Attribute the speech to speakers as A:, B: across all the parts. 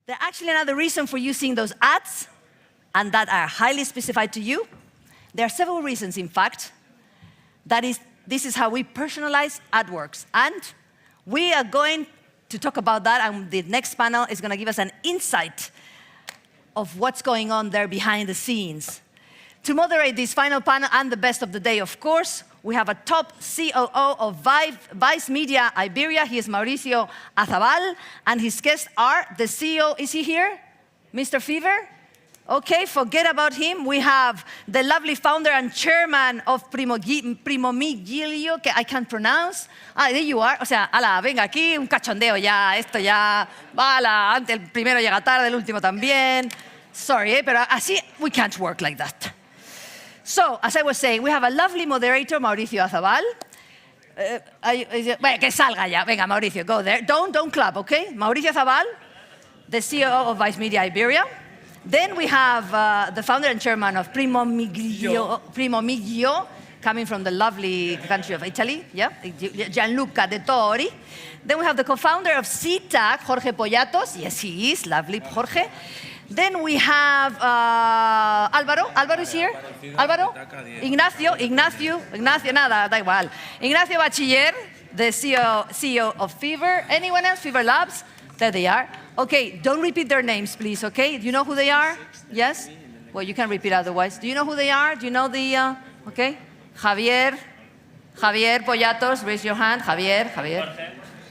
A: There's actually another reason for you seeing those ads, and that are highly specified to you. There are several reasons, in fact. This is how we personalize AdWorks. And we are going to talk about that, and the next panel is going to give us an insight of what's going on there behind the scenes. To moderate this final panel and the best of the day, of course, we have a top COO of Vice Media Iberia. He is Mauricio Azabal, and his guests are the CEO. Is he here? Mr. Fever? Okay, forget about him. We have the lovely founder and chairman of Primomiglio, que I can't pronounce. Ah, there you are. O sea, ala, venga aquí, un cachondeo ya, esto ya, ala, el primero llega tarde, el último también. Sorry, pero así, we can't work like that. So, as I was saying, we have a lovely moderator, Mauricio Azabal. Que salga ya. Venga, Mauricio, go there. Don't clap, okay? Mauricio Azabal, the CEO of Vice Media Iberia. Then we have the founder and chairman of Primomiglio, coming from the lovely country of Italy, yeah? Gianluca De Tori. Then we have the co-founder of CTAC, Jorge Pollatos. Yes, he is. Lovely, Jorge. Then we have Álvaro. Álvaro is here. Álvaro. Ignacio, nada, da igual. Ignacio Bachiller, the CEO of Fever. Anyone else? Fever Labs? There they are. Okay, don't repeat their names, please, okay? Do you know who they are? Yes? Well, you can repeat otherwise. Do you know who they are? Do you know the, okay? Javier Pollatos, raise your hand. Javier.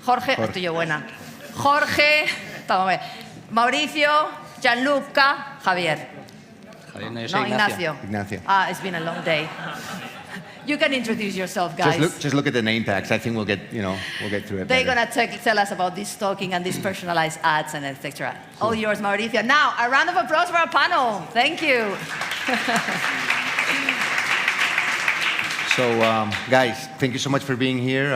A: Jorge, estoy yo buena. Jorge, Mauricio, Gianluca, Javier.
B: No,
A: Ignacio. Ah, it's been a long day. You can introduce yourself, guys.
B: Just look at the name tags. I think we'll get through it.
A: They're going to tell us about this stalking and these personalized ads and etc. All yours, Mauricio. Now, a round of applause for our panel. Thank you.
B: So, guys, thank you so much for being here.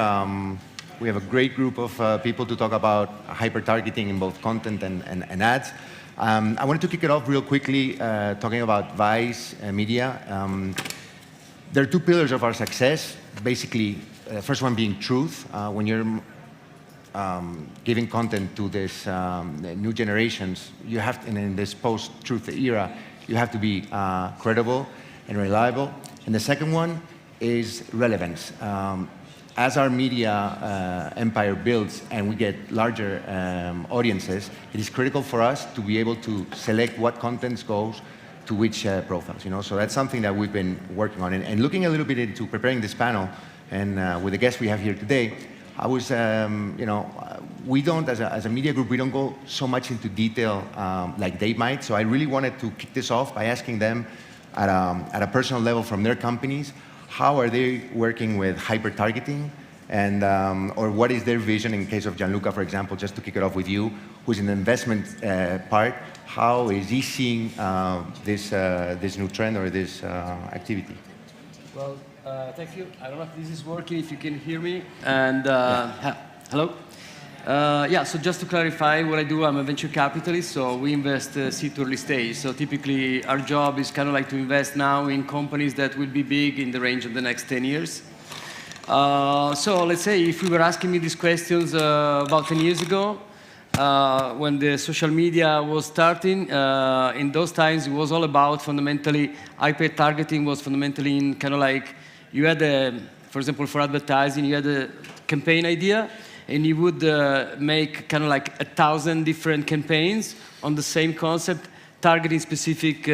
B: We have a great group of people to talk about hyper-targeting in both content and ads. I wanted to kick it off real quickly, talking about Vice Media. There are two pillars of our success. Basically, the first one being truth. When you're giving content to this new generations, you have, in this post-truth era, you have to be credible and reliable. And the second one is relevance. As our media empire builds and we get larger audiences, it is critical for us to be able to select what content goes to which profiles, So that's something that we've been working on. And looking a little bit into preparing this panel, and with the guests we have here today, I was, we don't, as a media group, we don't go so much into detail like they might. So I really wanted to kick this off by asking them at a personal level from their companies, how are they working with hyper-targeting? And, or what is their vision in case of Gianluca, for example, just to kick it off with you, who's in the investment part, how is he seeing this new trend or this activity?
C: Well, thank you. I don't know if this is working, if you can hear me. And hello. Yeah, so just to clarify what I do, I'm a venture capitalist, so we invest seed to early stage. So typically our job is kind of like to invest now in companies that will be big in the range of the next 10 years. So let's say if you were asking me these questions about 10 years ago, when the social media was starting, in those times it was all about fundamentally, hyper-targeting was fundamentally in kind of like, you had for example, for advertising, you had a campaign idea, and you would make kind of like 1,000 different campaigns on the same concept, targeting specific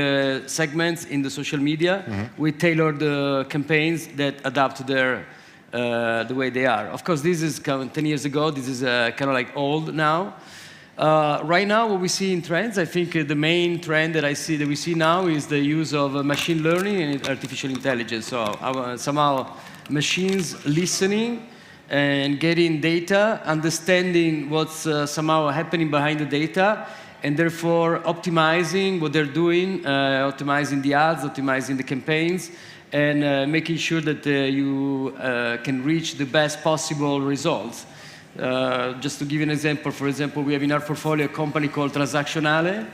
C: segments in the social media with tailored campaigns that adapt to their the way they are. Of course, this is 10 years ago. This is kind of like old now. Right now, what we see in trends, I think the main trend that we see now is the use of machine learning and artificial intelligence. So somehow machines listening and getting data, understanding what's somehow happening behind the data, and therefore optimizing what they're doing, optimizing the ads, optimizing the campaigns, and making sure that you can reach the best possible results. Just to give you an example, for example, we have in our portfolio a company called Transactionale.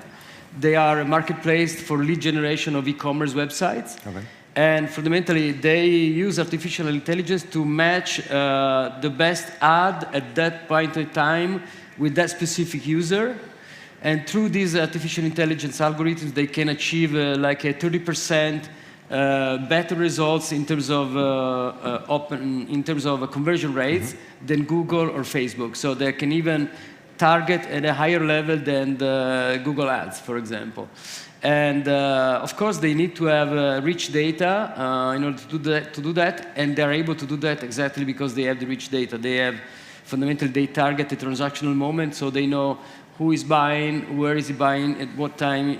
C: They are a marketplace for lead generation of e-commerce websites. Okay. And fundamentally, they use artificial intelligence to match the best ad at that point in time with that specific user. And through these artificial intelligence algorithms, they can achieve like a 30% better results in terms of conversion rates than Google or Facebook. So they can even target at a higher level than the Google Ads, for example. And of course, they need to have rich data in order to do that, and they're able to do that exactly because they have the rich data. They have fundamentally they target the transactional moment, so they know who is buying, where is he buying, at what time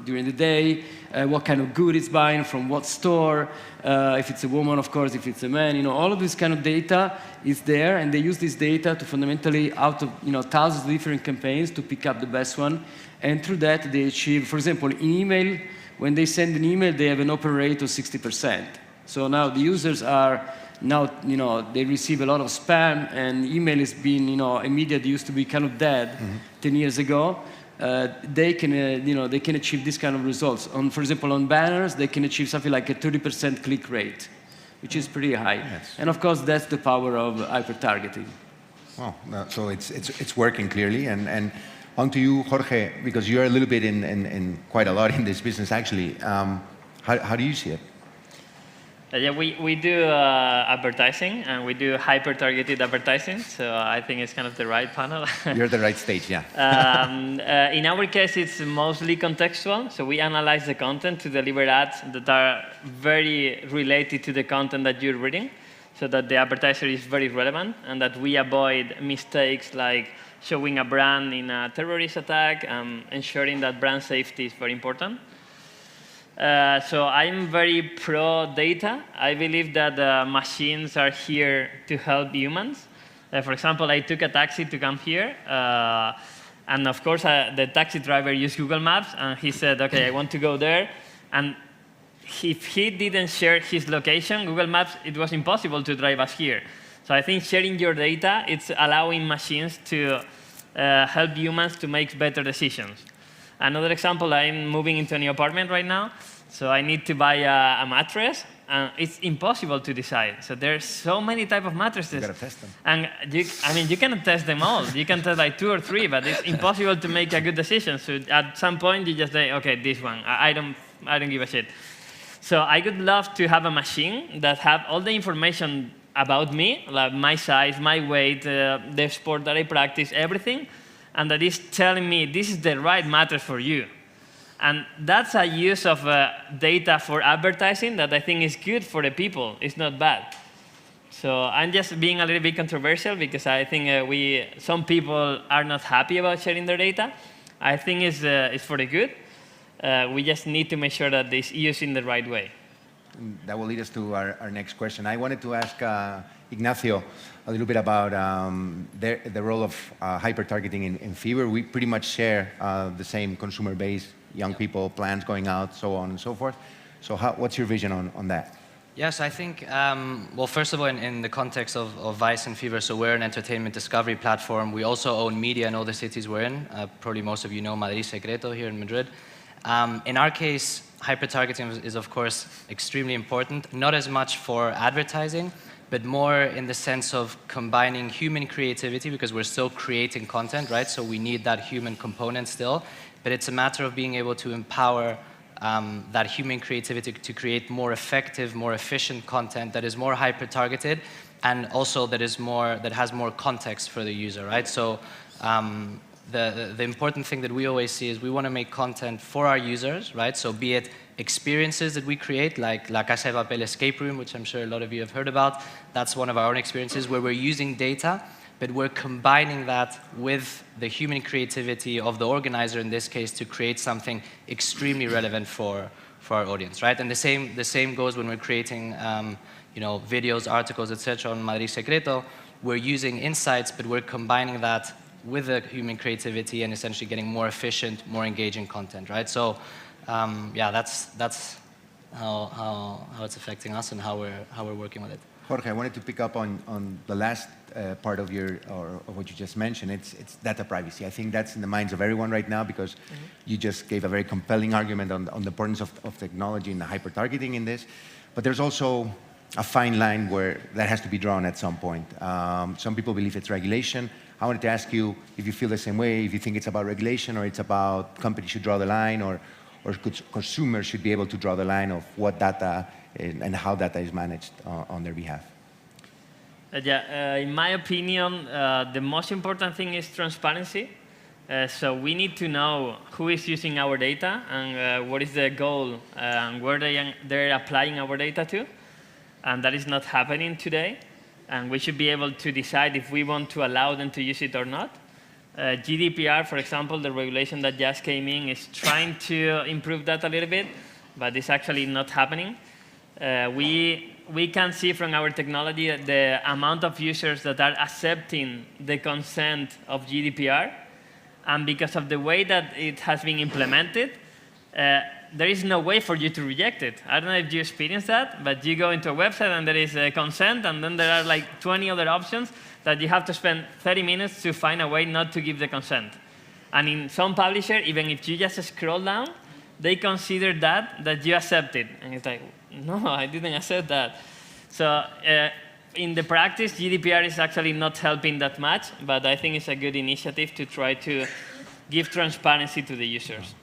C: during the day, what kind of good it's buying, from what store, if it's a woman, of course, if it's a man, all of this kind of data is there, and they use this data to fundamentally, out of thousands of different campaigns, to pick up the best one, and through that they achieve, for example, in email, when they send an email, they have an open rate of 60%. So now the users are they receive a lot of spam, and email has been, a media that used to be kind of dead 10 years ago. They can achieve this kind of results. For example, on banners, they can achieve something like a 30% click rate, which is pretty high. Yes. And of course, that's the power of hyper-targeting.
B: Well, so it's working clearly. And on to you, Jorge, because you're a little bit in quite a lot in this business, actually. How do you see it?
D: Yeah, we do advertising, and we do hyper-targeted advertising, so I think it's kind of the right panel.
B: You're the right stage, yeah.
D: In our case, it's mostly contextual, so we analyze the content to deliver ads that are very related to the content that you're reading, so that the advertiser is very relevant, and that we avoid mistakes like showing a brand in a terrorist attack, ensuring that brand safety is very important. So I'm very pro-data. I believe that machines are here to help humans. For example, I took a taxi to come here, and of course, the taxi driver used Google Maps, and he said, OK, I want to go there. And if he didn't share his location, Google Maps, it was impossible to drive us here. So I think sharing your data, it's allowing machines to help humans to make better decisions. Another example, I'm moving into a new apartment right now, so I need to buy a mattress, and it's impossible to decide. So there's so many types of mattresses.
B: You gotta test them.
D: And you cannot test them all. You can test like 2 or 3, but it's impossible to make a good decision. So at some point, you just say, OK, this one. I don't give a shit. So I would love to have a machine that have all the information about me, like my size, my weight, the sport that I practice, everything, and that is telling me this is the right mattress for you. And that's a use of data for advertising that I think is good for the people. It's not bad. So I'm just being a little bit controversial because I think some people are not happy about sharing their data. I think it's for the good. We just need to make sure that it's used in the right way.
B: That will lead us to our next question. I wanted to ask Ignacio a little bit about the role of hyper-targeting in Fever. We pretty much share the same consumer base, young people, plans going out, so on and so forth. So what's your vision on that?
E: Yes, I think, well, first of all, in the context of Vice and Fever, so we're an entertainment discovery platform. We also own media in all the cities we're in. Probably most of you know Madrid Secreto here in Madrid. In our case, hyper-targeting is, of course, extremely important, not as much for advertising, but more in the sense of combining human creativity, because we're still creating content, right? So we need that human component still. But it's a matter of being able to empower that human creativity to create more effective, more efficient content that is more hyper-targeted, and also that has more context for the user, right? So the important thing that we always see is we want to make content for our users, right? So be it experiences that we create, like La Casa de Papel escape room, which I'm sure a lot of you have heard about. That's one of our own experiences where we're using data, but we're combining that with the human creativity of the organizer, in this case, to create something extremely relevant for our audience, right? And the same goes when we're creating videos, articles, etc. on Madrid Secreto. We're using insights, but we're combining that with the human creativity and essentially getting more efficient, more engaging content, right? So, yeah, that's how it's affecting us and how we're working with it.
B: Jorge, I wanted to pick up on the last part of what you just mentioned. It's data privacy. I think that's in the minds of everyone right now because you just gave a very compelling argument on the importance of technology and the hyper-targeting in this. But there's also a fine line where that has to be drawn at some point. Some people believe it's regulation. I wanted to ask you if you feel the same way, if you think it's about regulation or it's about companies should draw the line, or consumers should be able to draw the line of what data and how data is managed on their behalf.
D: In my opinion, the most important thing is transparency. So we need to know who is using our data and what is the goal and where they're applying our data to. And that is not happening today. And we should be able to decide if we want to allow them to use it or not. GDPR, for example, the regulation that just came in, is trying to improve that a little bit, but it's actually not happening. We can see from our technology the amount of users that are accepting the consent of GDPR. And because of the way that it has been implemented, there is no way for you to reject it. I don't know if you experience that, but you go into a website and there is a consent, and then there are like 20 other options that you have to spend 30 minutes to find a way not to give the consent. And in some publisher, even if you just scroll down, they consider that you accepted. And it's like, no, I didn't accept that. So in the practice, GDPR is actually not helping that much, but I think it's a good initiative to try to give transparency to the users.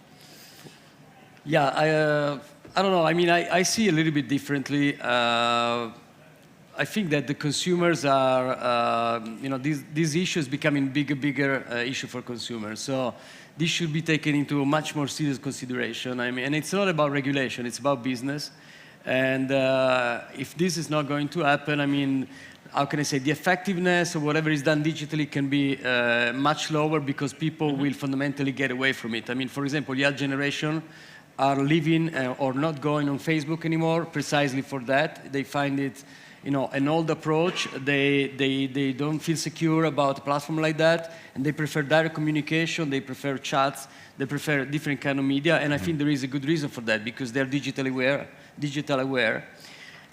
C: Yeah, I don't know. I mean, I see a little bit differently. I think that the consumers are, these issues becoming bigger issue for consumers. So this should be taken into much more serious consideration. I mean, and it's not about regulation, it's about business. And if this is not going to happen, I mean, how can I say, the effectiveness of whatever is done digitally can be much lower because people will fundamentally get away from it. I mean, for example, young generation are leaving or not going on Facebook anymore precisely for that. They find it, an old approach. They don't feel secure about a platform like that, and they prefer direct communication, they prefer chats, they prefer different kind of media, and I think there is a good reason for that, because they're digital aware.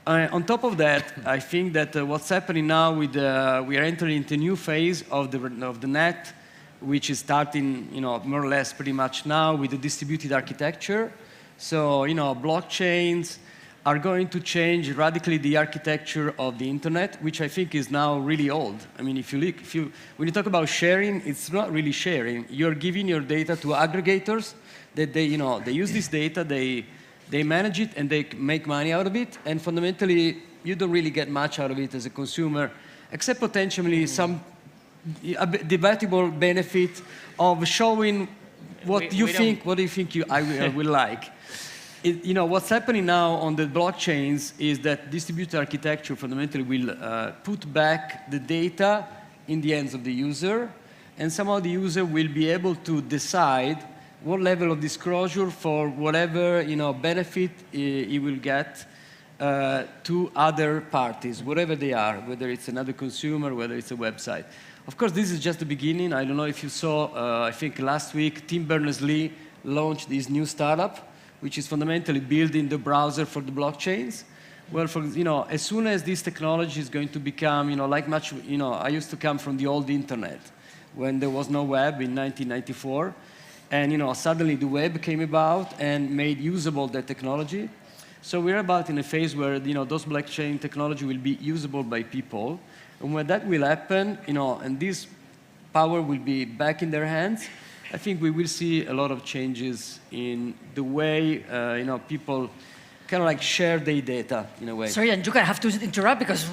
C: On top of that, I think that what's happening now with we are entering into a new phase of the net, which is starting, more or less pretty much now with the distributed architecture. So, blockchains are going to change radically the architecture of the internet, which I think is now really old. I mean, when you talk about sharing, it's not really sharing. You're giving your data to aggregators that they use this data, they manage it, and they make money out of it. And fundamentally, you don't really get much out of it as a consumer, except potentially some debatable benefit of showing what you think I will like. What's happening now on the blockchains is that distributed architecture fundamentally will put back the data in the hands of the user, and somehow the user will be able to decide what level of disclosure for whatever benefit he will get to other parties, whatever they are, whether it's another consumer, whether it's a website. Of course, this is just the beginning. I don't know if you saw, I think last week, Tim Berners-Lee launched this new startup, which is fundamentally building the browser for the blockchains. Well, as soon as this technology is going to become, I used to come from the old internet when there was no web in 1994. And, suddenly the web came about and made usable that technology. So we're about in a phase where, those blockchain technology will be usable by people. And when that will happen, and this power will be back in their hands, I think we will see a lot of changes in the way, people kind of like share their data in a way.
A: Sorry, and I have to interrupt because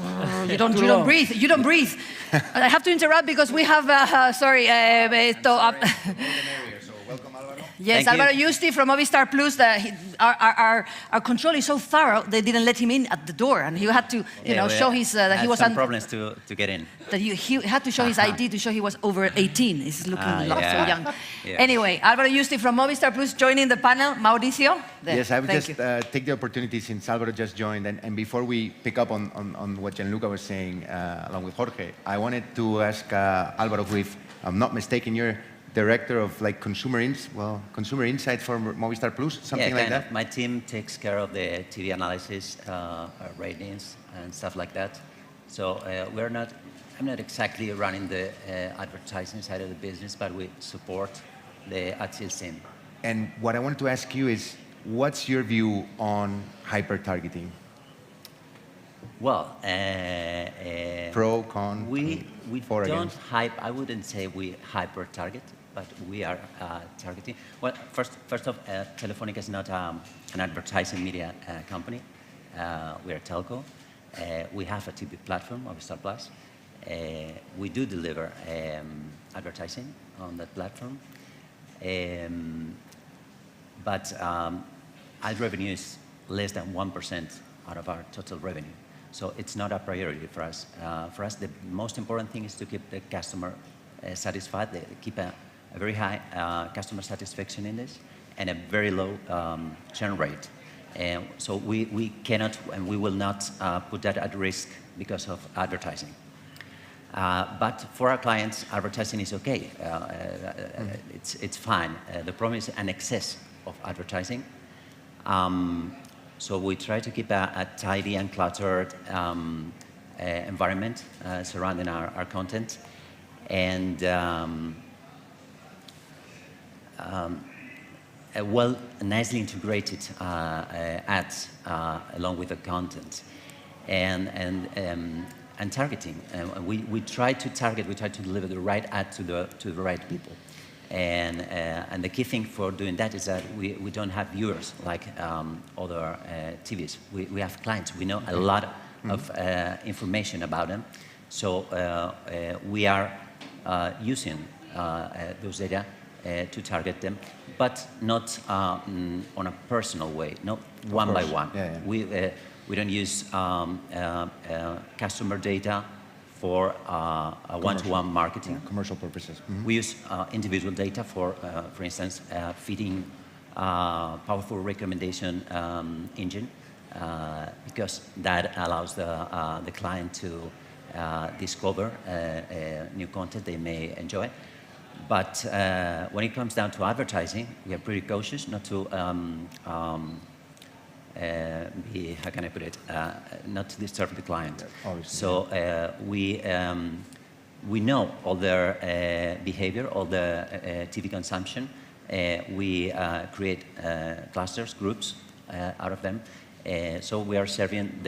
A: you don't breathe. You don't breathe. I have to interrupt because we have,
B: Welcome, Álvaro.
A: Yes, Álvaro Yusti from Movistar Plus. Our control is so thorough, they didn't let him in at the door, and he had to, show his that he was
F: some problems to get in.
A: That he had to show his ID to show he was over 18. He's looking so young.
F: Yeah.
A: Anyway, Álvaro Yusti from Movistar Plus joining the panel. Mauricio.
B: Yes, I would just take the opportunity since Álvaro just joined, and before we pick up on what Gianluca was saying, along with Jorge, I wanted to ask Álvaro, who, if I'm not mistaken, you're director of consumer insights for Movistar Plus, something like that?
F: My team takes care of the TV analysis, ratings, and stuff like that. So I'm not exactly running the advertising side of the business, but we support the ad sales team.
B: And what I wanted to ask you is, what's your view on hyper-targeting?
F: Well,
B: Pro, con,
F: we
B: for,
F: don't
B: against?
F: I wouldn't say we hyper target, but we are targeting. Well, first off, Telefónica is not an advertising media company. We are a telco. We have a TV platform, Movistar Plus. We do deliver advertising on that platform. But ad revenue is less than 1% out of our total revenue. So it's not a priority for us. For us, the most important thing is to keep the customer satisfied, keep a very high customer satisfaction index and a very low churn rate. And so we cannot and we will not put that at risk because of advertising. But for our clients, advertising is okay. It's fine. The problem is an excess of advertising. So we try to keep a tidy and cluttered environment surrounding our content. And nicely integrated ads along with the content. And targeting. We try to target, we try to deliver the right ad to the right people. And the key thing for doing that is that we don't have viewers like other TVs. We have clients. We know a lot of information about them. So we are using those data to target them, but not on a personal way, not one by one.
B: Yeah.
F: We don't use customer data for one-to-one marketing.
B: Yeah, commercial purposes.
F: We use individual data for instance, feeding powerful recommendation engine because that allows the client to discover new content they may enjoy. But when it comes down to advertising, we are pretty cautious not to how can I put it, not to disturb the client.
B: Obviously.
F: So we know all their behavior, all the TV consumption. We create clusters, groups out of them. So we are serving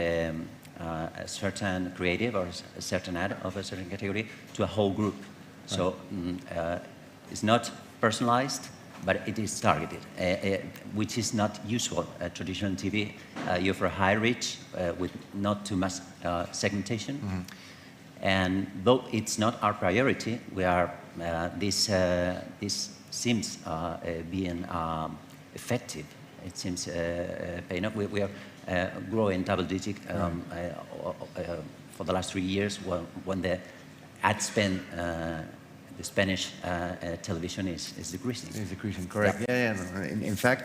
F: a certain creative or a certain ad of a certain category to a whole group. So it's not personalized, but it is targeted, which is not usual. Traditional TV, you offer high reach with not too much segmentation. And though it's not our priority, we are this seems being effective. It seems paying off. We are growing double-digit for the last 3 years when the ad spend. The Spanish television is decreasing.
B: It's decreasing, correct. Yeah. No. In fact,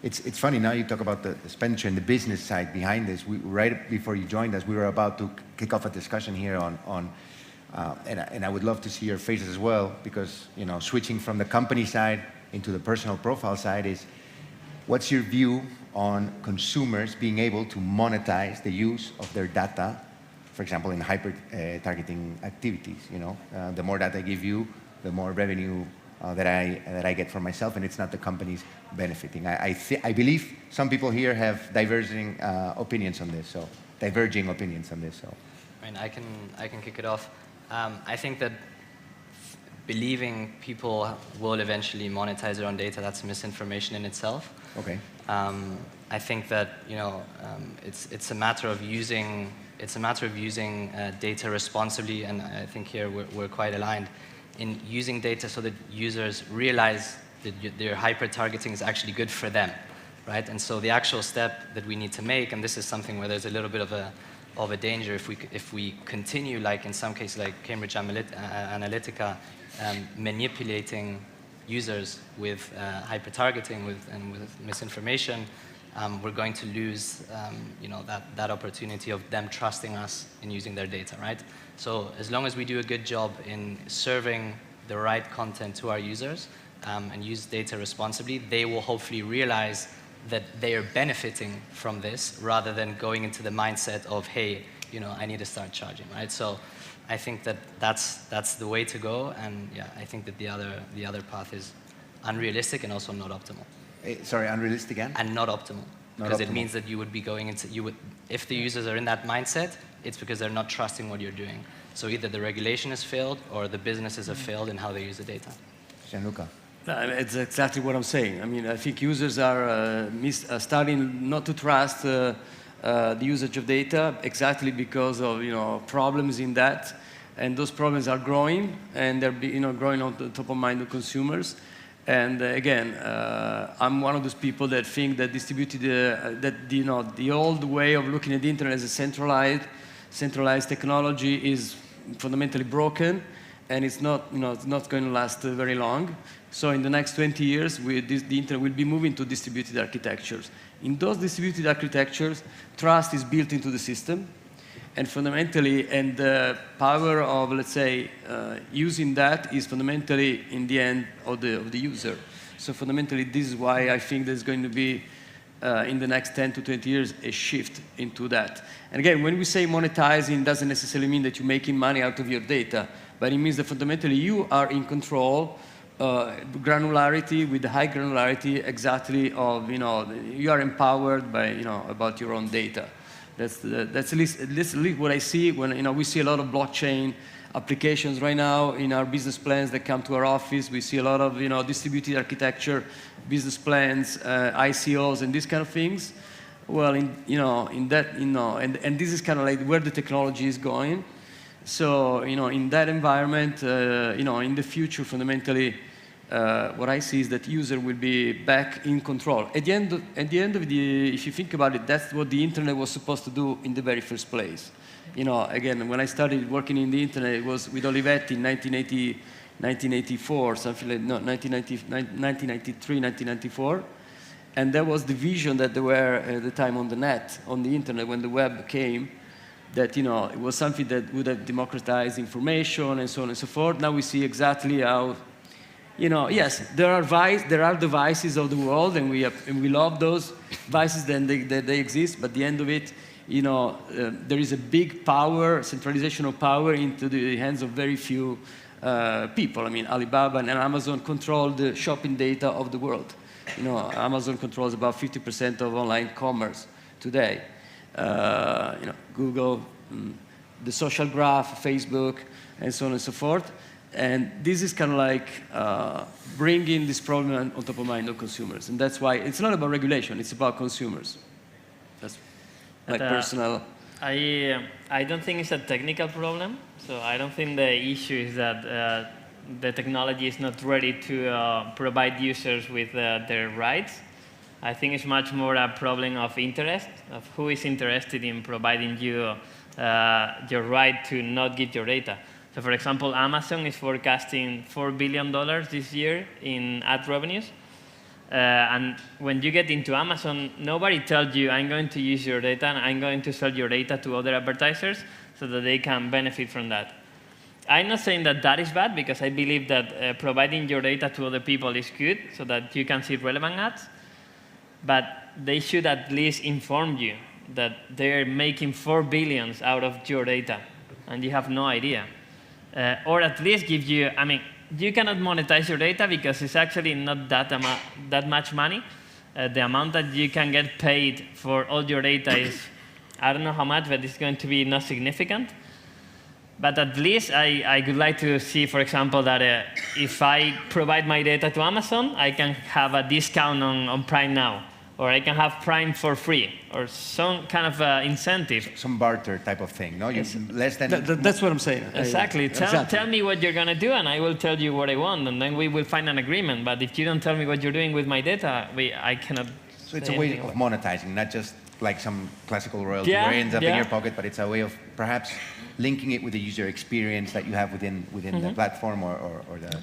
B: it's funny now you talk about the expenditure and the business side behind this. Right before you joined us, we were about to kick off a discussion here on and I would love to see your faces as well, because switching from the company side into the personal profile side is, what's your view on consumers being able to monetize the use of their data? For example, in hyper targeting activities, the more data I give you, the more revenue that I get for myself, and it's not the companies benefiting. I believe some people here have diverging opinions on this. So
E: I mean, I can kick it off. I think that believing people will eventually monetize their own data, that's misinformation in itself.
B: Okay.
E: I think that it's a matter of using. It's a matter of using data responsibly, and I think here we're quite aligned in using data so that users realize that their hyper-targeting is actually good for them, right? And so the actual step that we need to make, and this is something where there's a little bit of a danger if we continue, like in some cases like Cambridge Analytica, manipulating users with hyper-targeting and with misinformation. We're going to lose, that opportunity of them trusting us in using their data, right? So as long as we do a good job in serving the right content to our users and use data responsibly, they will hopefully realize that they are benefiting from this rather than going into the mindset of, hey, I need to start charging, right? So I think that that's the way to go, and yeah, I think that the other path is unrealistic and also not optimal.
B: Sorry, unrealistic again?
E: And not optimal. Because it means that you would be going into, If the users are in that mindset, it's because they're not trusting what you're doing. So either the regulation has failed or the businesses have failed in how they use the data.
B: Gianluca.
C: It's exactly what I'm saying. I mean, I think users are starting not to trust the usage of data exactly because of problems in that, and those problems are growing, and they're growing on the top of mind of consumers. And again, I'm one of those people that think that distributed, the old way of looking at the internet as a centralized technology is fundamentally broken, and it's not, it's not going to last very long. So in the next 20 years, the internet will be moving to distributed architectures. In those distributed architectures, trust is built into the system, and fundamentally, and the power of, let's say, using that is fundamentally in the end of the user. So fundamentally, this is why I think there's going to be, in the next 10 to 20 years, a shift into that. And again, when we say monetizing, doesn't necessarily mean that you're making money out of your data, but it means that fundamentally you are in control, granularity, with the high granularity exactly of, you are empowered by, about your own data. That's at least what I see when, we see a lot of blockchain applications right now in our business plans that come to our office. We see a lot of, distributed architecture, business plans, ICOs, and these kind of things. Well, in that, and this is kind of like where the technology is going. So, in that environment, in the future, fundamentally, what I see is that user will be back in control. At the end of the, if you think about it, that's what the internet was supposed to do in the very first place. Again, when I started working in the internet, it was with Olivetti in 1984, something like, no, 1993, 1994. And that was the vision that there were at the time on the net, on the internet, when the web came, that, it was something that would have democratized information and so on and so forth. Now we see exactly how, yes, there are devices of the world, and we love those devices, then they exist, but at the end of it, there is a big power, centralization of power into the hands of very few people. I mean, Alibaba and Amazon control the shopping data of the world. Amazon controls about 50% of online commerce today. Google, the social graph, Facebook, and so on and so forth. And this is kind of like bringing this problem on top of mind of consumers. And that's why it's not about regulation, it's about consumers. That's like personal.
D: I don't think it's a technical problem. So I don't think the issue is that the technology is not ready to provide users with their rights. I think it's much more a problem of interest, of who is interested in providing you your right to not give your data. So for example, Amazon is forecasting $4 billion this year in ad revenues. And when you get into Amazon, nobody tells you, I'm going to use your data and I'm going to sell your data to other advertisers so that they can benefit from that. I'm not saying that that is bad, because I believe that providing your data to other people is good so that you can see relevant ads. But they should at least inform you that they're making $4 billion out of your data and you have no idea. Or at least give you, I mean, you cannot monetize your data because it's actually not that much money. The amount that you can get paid for all your data is, I don't know how much, but it's going to be not significant. But at least I would like to see, for example, that if I provide my data to Amazon, I can have a discount on Prime Now, or I can have Prime for free, or some kind of incentive.
B: Some barter type of thing, no? Less than...
C: That's what I'm saying.
D: Exactly. Tell me what you're going to do, and I will tell you what I want, and then we will find an agreement. But if you don't tell me what you're doing with my data, I cannot...
B: So it's a way of monetizing, not just like some classical royalty where it ends up in your pocket, but it's a way of perhaps linking it with the user experience that you have within the platform or the...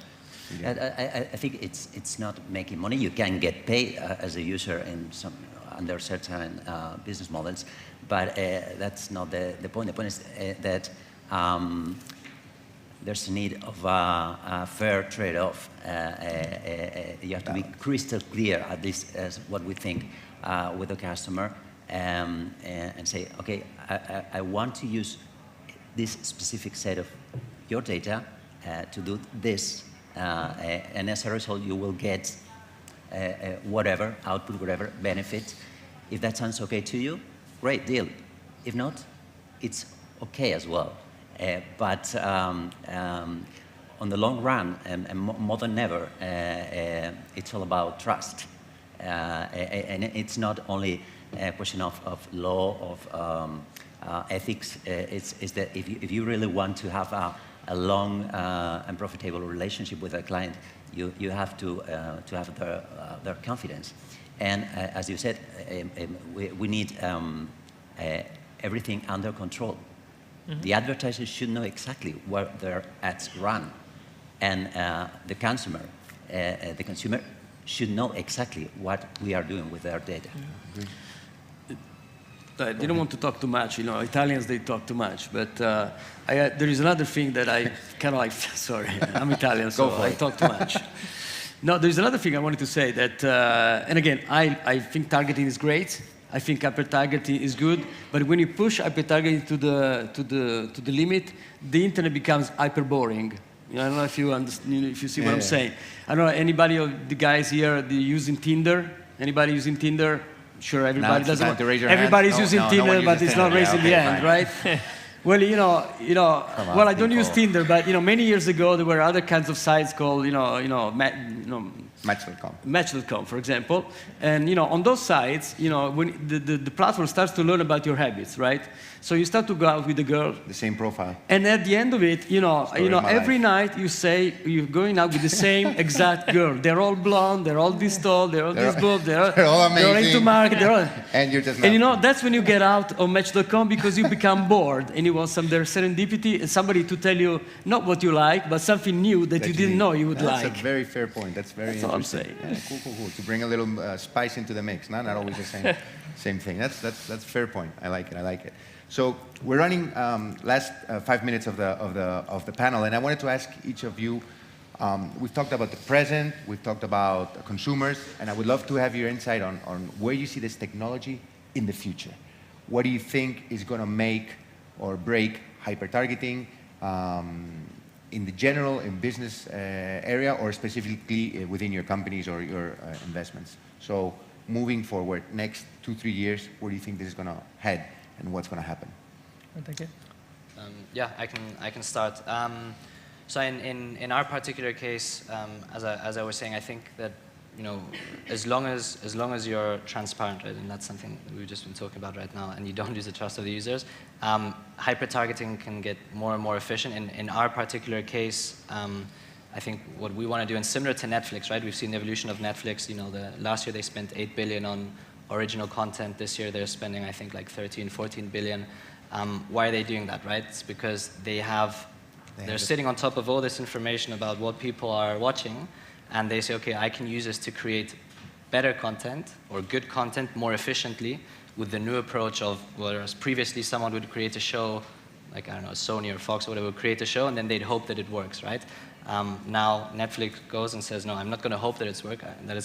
F: I think it's not making money. You can get paid as a user in under certain business models, but that's not the point. The point is that there's a need of a fair trade-off. You have to be crystal clear, at least as what we think, with the customer, and say, okay, I want to use this specific set of your data to do this. And as a result, you will get whatever, output, whatever benefit. If that sounds okay to you, great deal. If not, it's okay as well. But on the long run, and more than ever, it's all about trust. And it's not only a question of law, of ethics. It's that if you really want to have a long and profitable relationship with a client, you have to have their confidence. And as you said, we need everything under control. Mm-hmm. The advertisers should know exactly where their ads run, and the consumer should know exactly what we are doing with their data.
C: Yeah. I didn't want to talk too much. You know, Italians, they talk too much. But there is another thing that I kind of like, sorry, I'm Italian, so I talk too much. No, there's another thing I wanted to say that, and again, I think targeting is great. I think hyper-targeting is good. But when you push hyper-targeting to the limit, the internet becomes hyper-boring. You know, I don't know if you see what I'm saying. I don't know, anybody of the guys here using Tinder? Anybody using Tinder? Sure, everybody doesn't. Everybody's using Tinder, but it's not raising the hand, right? Well, well, I don't use Tinder, but many years ago there were other kinds of sites called, Match.com, for example, and on those sites, when the platform starts to learn about your habits, right? So you start to go out with the girl,
B: the same profile,
C: and at the end of it, every night you say you're going out with the same exact girl. They're all blonde, they're all this tall, they're all this boob, they're all amazing. They're into market,
B: and you're just not.
C: And that's when you get out of Match.com because you become bored and you want some serendipity and somebody to tell you not what you like, but something new that you didn't know you would like.
B: That's a very fair point. That's very interesting.
C: All I'm saying.
B: Yeah, cool. To bring a little spice into the mix, not always the same thing. That's a fair point. I like it. So we're running last 5 minutes of the panel, and I wanted to ask each of you. We've talked about the present, we've talked about consumers, and I would love to have your insight on where you see this technology in the future. What do you think is going to make or break hyper-targeting in the general, in business area, or specifically within your companies or your investments? So moving forward, next 2-3 years, where do you think this is going to head and what's going to happen?
E: Thank you. Yeah, I can start. So in our particular case, as I was saying, I think that as long as you're transparent, right, and that's something that we've just been talking about right now, and you don't lose the trust of the users, hyper-targeting can get more and more efficient. In our particular case, I think what we want to do, and similar to Netflix, right? We've seen the evolution of Netflix. Last year they spent $8 billion on original content. This year they're spending, I think, like 13-14 billion. Why are they doing that, right? It's because they're sitting on top of all this information about what people are watching, and they say, okay, I can use this to create better content or good content more efficiently with the new approach of, whereas previously someone would create a show, like, I don't know, Sony or Fox or whatever, would create a show and then they'd hope that it works, right? Now Netflix goes and says, no, I'm not going to hope that it's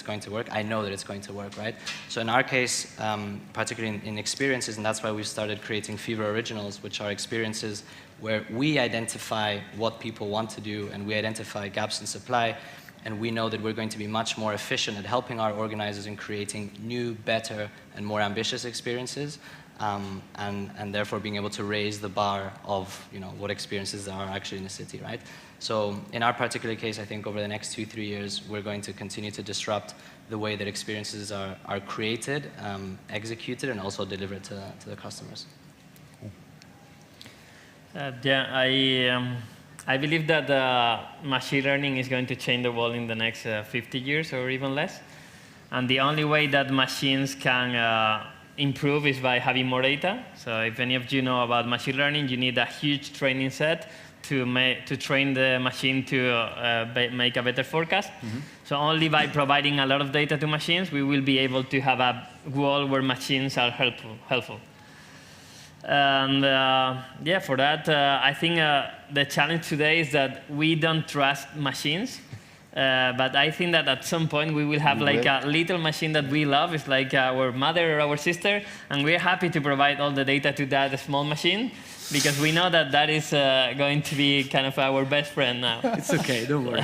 E: going to work. I know that it's going to work, right? So in our case, particularly in experiences, and that's why we started creating Fever Originals, which are experiences where we identify what people want to do and we identify gaps in supply, and we know that we're going to be much more efficient at helping our organizers in creating new, better, and more ambitious experiences, and therefore being able to raise the bar of what experiences there are actually in the city, right? So in our particular case, I think over the next 2-3 years, we're going to continue to disrupt the way that experiences are created, executed, and also delivered to the customers.
D: I believe that machine learning is going to change the world in the next 50 years or even less. And the only way that machines can improve is by having more data. So if any of you know about machine learning, you need a huge training set to train the machine to make a better forecast. Mm-hmm. So only by providing a lot of data to machines, we will be able to have a world where machines are helpful. And for that, I think the challenge today is that we don't trust machines. But I think that at some point we will have like a little machine that we love. It's like our mother or our sister, and we're happy to provide all the data to that small machine. because we know that that is going to be kind of our best friend now.
C: It's okay, don't worry.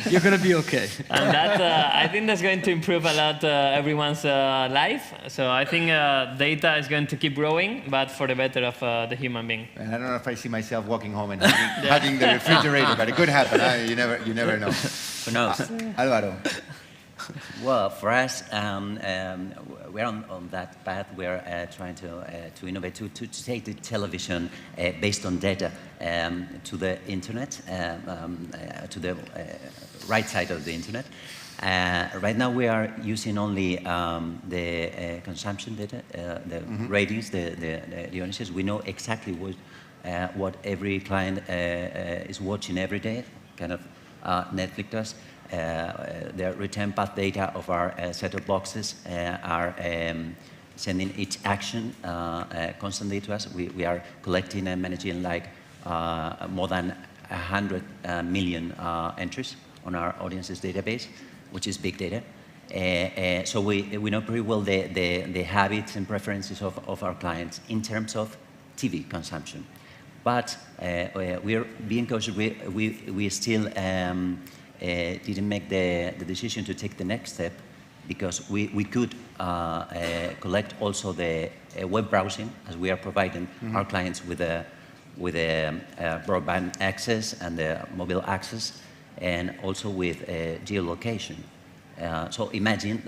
C: You're going to be okay.
D: And that, I think that's going to improve a lot everyone's life. So I think data is going to keep growing, but for the better of the human being.
B: And I don't know if I see myself walking home and hugging the refrigerator, but it could happen. You never know.
F: Who knows?
B: Alvaro.
F: Well, for us, we're on that path. We're trying to innovate, to take the television based on data to the internet, to the right side of the internet. Right now, we are using only the consumption data, the ratings, the audiences. We know exactly what every client is watching every day, kind of Netflix does. The return path data of our set-top boxes are sending each action constantly to us. We are collecting and managing like more than 100 million entries on our audiences database, which is big data. So we know pretty well the habits and preferences of our clients in terms of TV consumption. But we're being cautious. We still didn't make the decision to take the next step because we could collect also the web browsing, as we are providing our clients with a broadband access and the mobile access, and also with geolocation. So imagine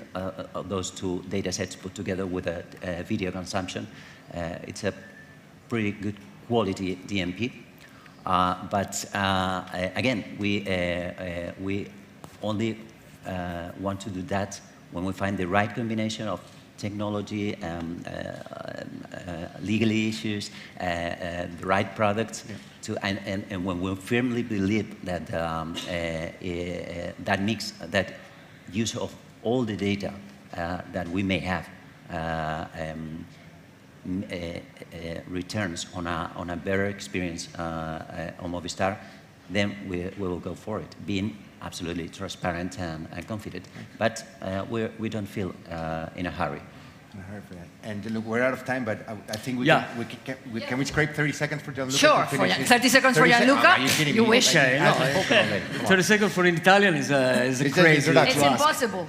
F: those two data sets put together with a video consumption. It's a pretty good quality DMP. But again, we only want to do that when we find the right combination of technology, legal issues, the right products, and when we firmly believe that that mix, that use of all the data that we may have returns on a better experience on Movistar, then we will go for it, being absolutely transparent and confident. But we don't feel in a hurry.
B: And look, we're out of time, but I think can we scrape 30 seconds for Gianluca?
A: Sure, 30 seconds for Gianluca.
B: Are you kidding me?
A: You wish.
C: Okay, no, 30 seconds for an Italian is a crazy.
A: It's impossible.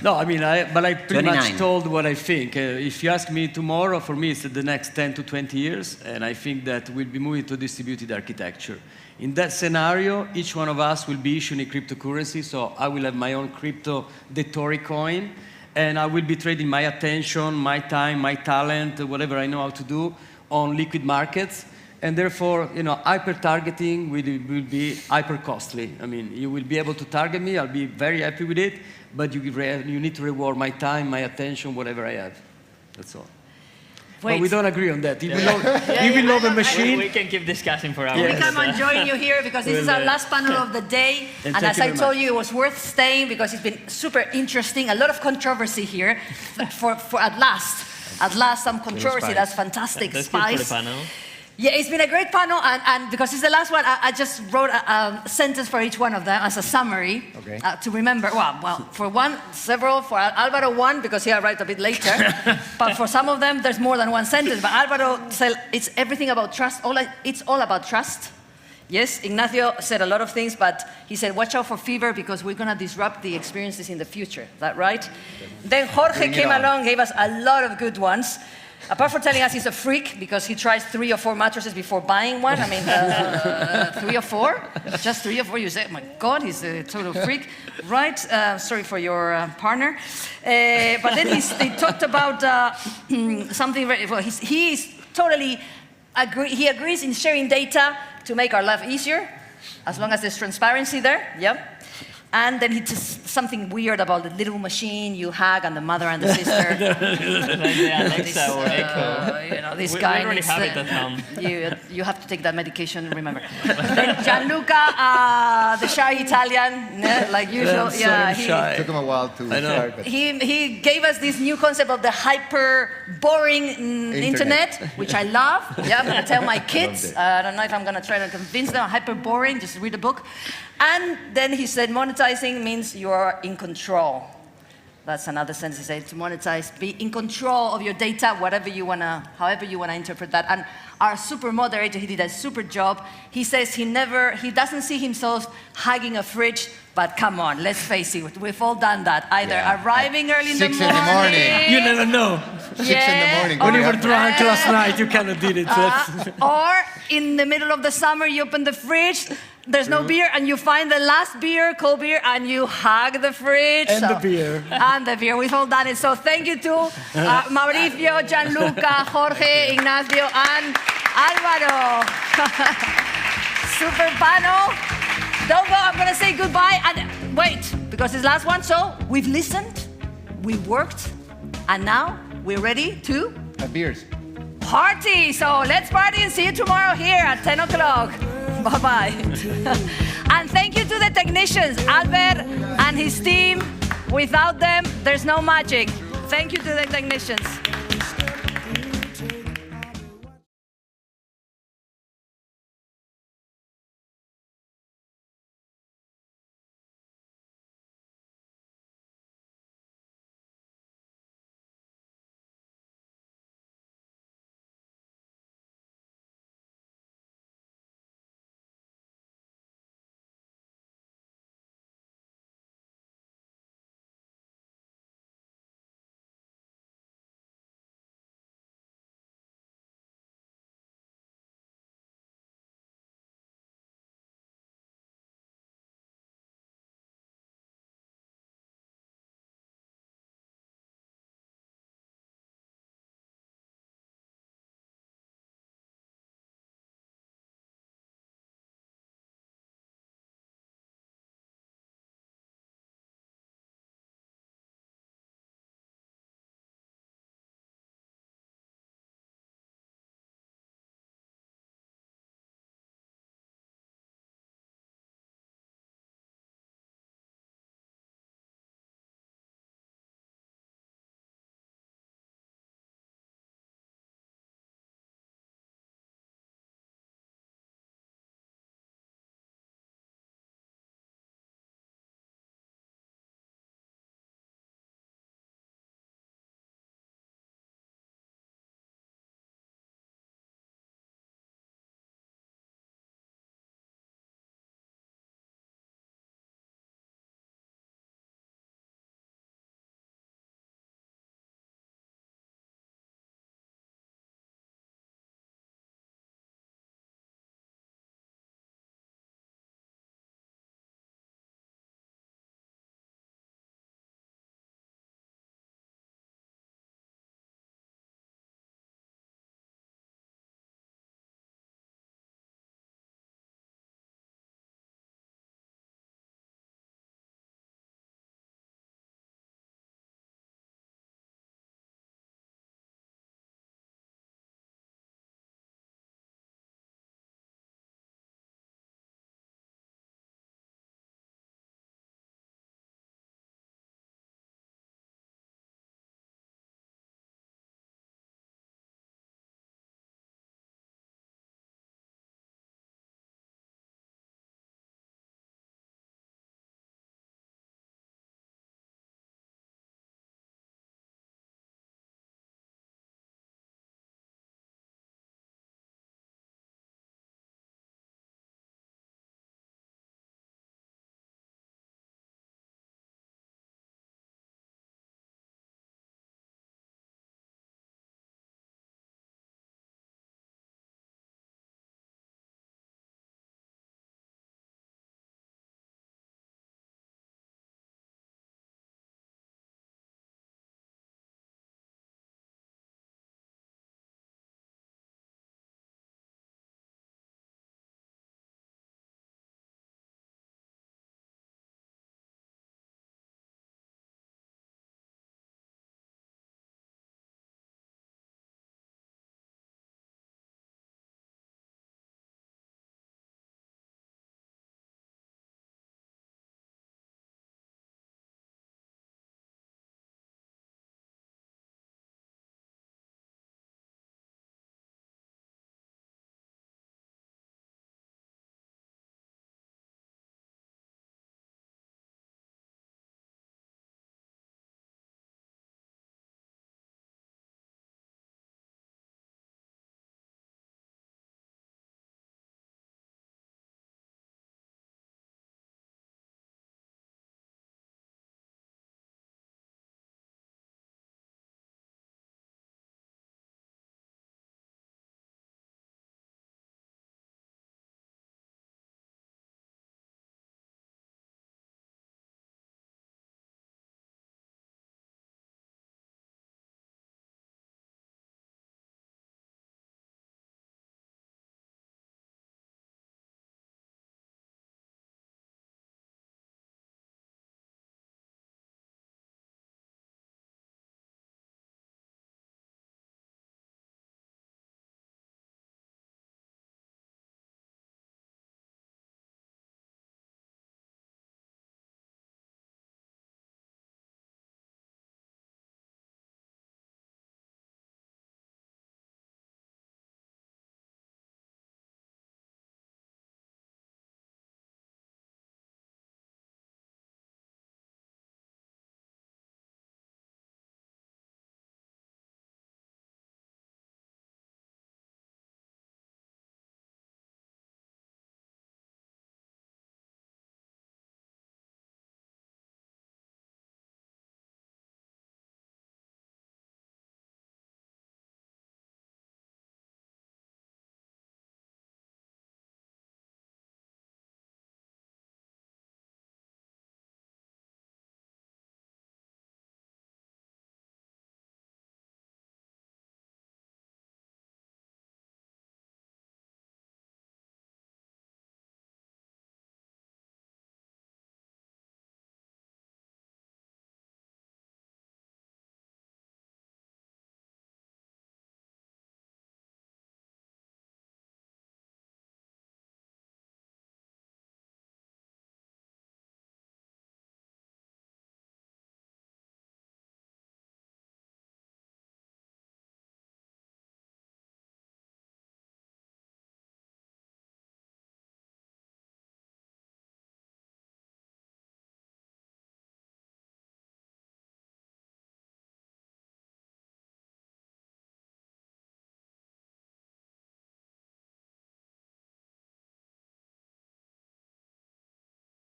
C: No, I mean, but I pretty
F: 29.
C: much told what I think. If you ask me tomorrow, for me, it's the next 10 to 20 years, and I think that we'll be moving to distributed architecture. In that scenario, each one of us will be issuing a cryptocurrency, so I will have my own crypto, the Tori coin, and I will be trading my attention, my time, my talent, whatever I know how to do on liquid markets. And therefore, hyper-targeting will be hyper-costly. I mean, you will be able to target me, I'll be very happy with it, but you need to reward my time, my attention, whatever I have. That's all.
A: Wait.
C: But we don't agree on that. If we love a machine...
D: We can keep discussing for hours.
A: We come and join you here because this is our last panel of the day. And as I told you, it was worth staying because it's been super interesting. A lot of controversy here. For at last some controversy. That's fantastic.
D: That's good for the panel.
A: Yeah, it's been a great panel, and because it's the last one, I just wrote a sentence for each one of them as a summary to remember. Well, for one, several. For Alvaro, one, because he arrived a bit later. But for some of them, there's more than one sentence. But Alvaro said it's everything about trust. It's all about trust. Yes, Ignacio said a lot of things, but he said, watch out for fever because we're going to disrupt the experiences in the future. Is that right? Then Jorge came along, gave us a lot of good ones. Apart from telling us he's a freak because he tries 3 or 4 mattresses before buying one. I mean, 3 or 4? Just 3 or 4? You say, oh my God, he's a total freak. Right? Sorry for your partner. But then he talked about something very, well, he agrees in sharing data to make our life easier, as long as there's transparency there. Yep. And then he just something weird about the little machine you hug and the mother and the sister.
D: Like the Alexa or Echo.
A: This guy
D: we already
A: needs
D: have it at home.
A: you have to take that medication, remember. Then Gianluca, the shy Italian, like usual.
B: It took him a while to start. But
A: he gave us this new concept of the hyper boring internet, which I love. Yeah, I'm gonna tell my kids. I don't know if I'm gonna try to convince them. Hyper boring, just read a book. And then he said monetizing means you are in control. That's another sentence he said, to monetize, be in control of your data, however you wanna interpret that. And our super moderator. He did a super job. He says he doesn't see himself hugging a fridge, but come on, let's face it, we've all done that. Either arriving early in the
B: 6 in the morning.
C: You never know.
B: 6 in the morning.
C: When you were
B: Yeah.
C: drunk last night, you cannot did it.
A: Or in the middle of the summer, you open the fridge, there's no beer, and you find the last beer, cold beer, and you hug the fridge.
C: And the beer.
A: And the beer. We've all done it. So thank you to Mauricio, Gianluca, Jorge, Ignacio, and Alvaro. Super panel. Don't go. I'm going to say goodbye. And wait, because it's last one. So we've listened, we worked, and now we're ready to
B: Beers.
A: party. So let's party and see you tomorrow here at 10 o'clock. Bye-bye. And thank you to the technicians, Albert and his team. Without them, there's no magic. Thank you to the technicians.